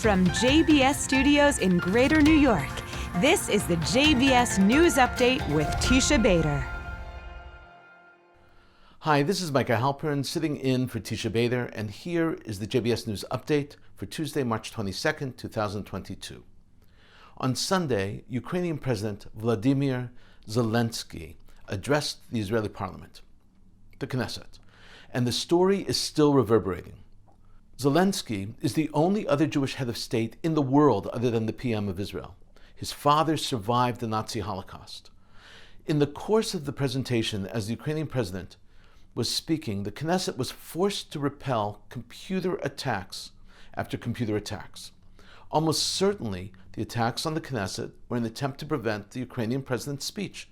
From JBS Studios in Greater New York, this is the JBS News Update with Tisha Bader. Hi, this is Micah Halpern sitting in for Tisha Bader, and here is the JBS News Update for Tuesday, March 22nd, 2022. On Sunday, Ukrainian President Vladimir Zelensky addressed the Israeli parliament, the Knesset, and the story is still reverberating. Zelensky is the only other Jewish head of state in the world other than the PM of Israel. His father survived the Nazi Holocaust. In the course of the presentation, as the Ukrainian president was speaking, the Knesset was forced to repel computer attacks after computer attacks. Almost certainly, the attacks on the Knesset were an attempt to prevent the Ukrainian president's speech.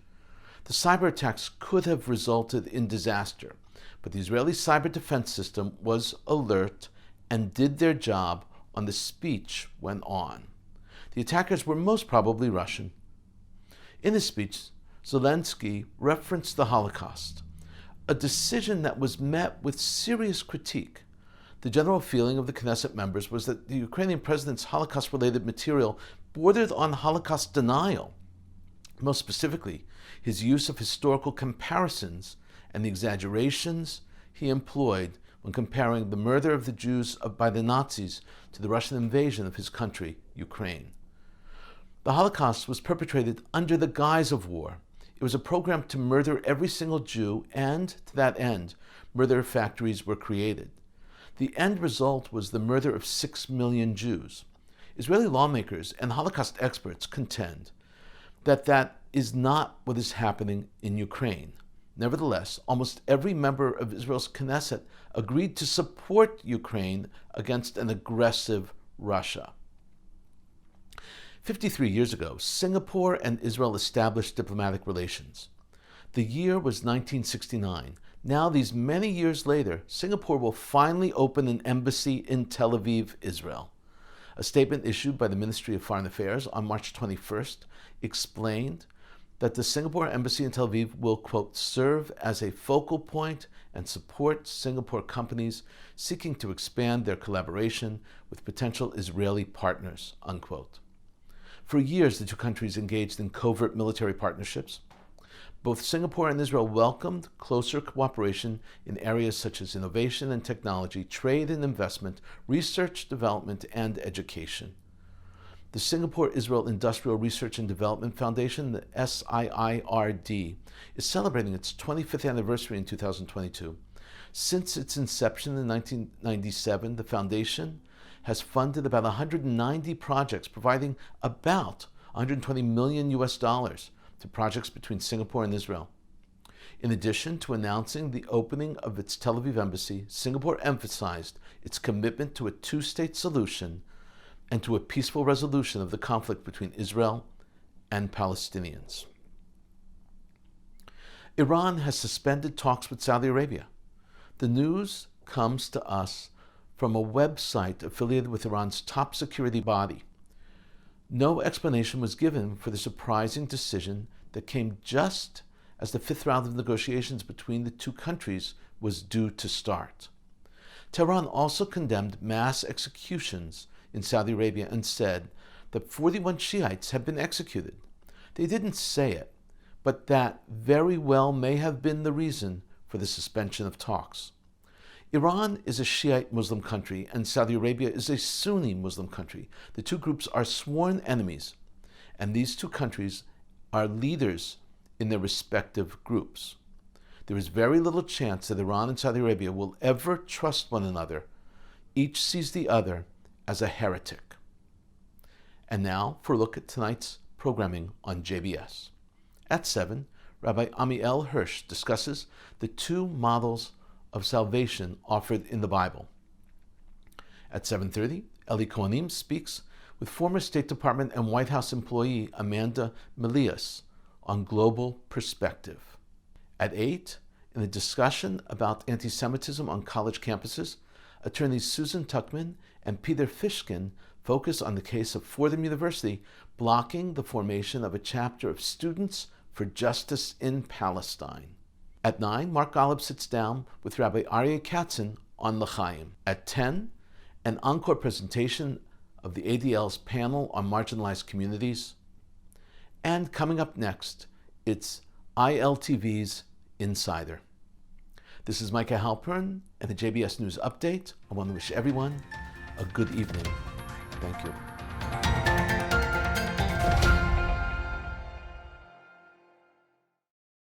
The cyber attacks could have resulted in disaster, but the Israeli cyber defense system was alert and did their job on the speech went on. The attackers were most probably Russian. In his speech, Zelensky referenced the Holocaust, a decision that was met with serious critique. The general feeling of the Knesset members was that the Ukrainian president's Holocaust-related material bordered on Holocaust denial. Most specifically, his use of historical comparisons and the exaggerations he employed when comparing the murder of the Jews by the Nazis to the Russian invasion of his country, Ukraine. The Holocaust was perpetrated under the guise of war. It was a program to murder every single Jew, and to that end, murder factories were created. The end result was the murder of 6 million Jews. Israeli lawmakers and Holocaust experts contend that that is not what is happening in Ukraine. Nevertheless, almost every member of Israel's Knesset agreed to support Ukraine against an aggressive Russia. 53 years ago, Singapore and Israel established diplomatic relations. The year was 1969. Now, these many years later, Singapore will finally open an embassy in Tel Aviv, Israel. A statement issued by the Ministry of Foreign Affairs on March 21st explained that the Singapore embassy in Tel Aviv will, quote, serve as a focal point and support Singapore companies seeking to expand their collaboration with potential Israeli partners, unquote. For years, the two countries engaged in covert military partnerships. Both Singapore and Israel welcomed closer cooperation in areas such as innovation and technology, trade and investment, research, development, and education. The Singapore-Israel Industrial Research and Development Foundation, the SIIRD, is celebrating its 25th anniversary in 2022. Since its inception in 1997, the foundation has funded about 190 projects, providing about $120 million to projects between Singapore and Israel. In addition to announcing the opening of its Tel Aviv embassy, Singapore emphasized its commitment to a two-state solution and to a peaceful resolution of the conflict between Israel and Palestinians. Iran has suspended talks with Saudi Arabia. The news comes to us from a website affiliated with Iran's top security body. No explanation was given for the surprising decision that came just as the fifth round of negotiations between the two countries was due to start. Tehran also condemned mass executions in Saudi Arabia and said that 41 Shiites have been executed. They didn't say it, but that very well may have been the reason for the suspension of talks. Iran is a Shiite Muslim country and Saudi Arabia is a Sunni Muslim country. The two groups are sworn enemies, and these two countries are leaders in their respective groups. There is very little chance that Iran and Saudi Arabia will ever trust one another. Each sees the other as a heretic. And now for a look at tonight's programming on JBS. At 7, Rabbi Ammiel Hirsch discusses the two models of salvation offered in the Bible. At 7:30, Ellie Cohanim speaks with former State Department and White House employee Amanda Milius on global perspective. At 8, in a discussion about antisemitism on college campuses, attorneys Susan Tuchamn and Peter Fishkind focus on the case of Fordham University blocking the formation of a chapter of Students for Justice in Palestine. At 9, Mark Golub sits down with Rabbi Aryeh Katzin on L'chaim. At 10, an encore presentation of the ADL's panel on marginalized communities. And coming up next, it's ILTV's Insider. This is Micah Halpern and the JBS News Update. I want to wish everyone a good evening. Thank you.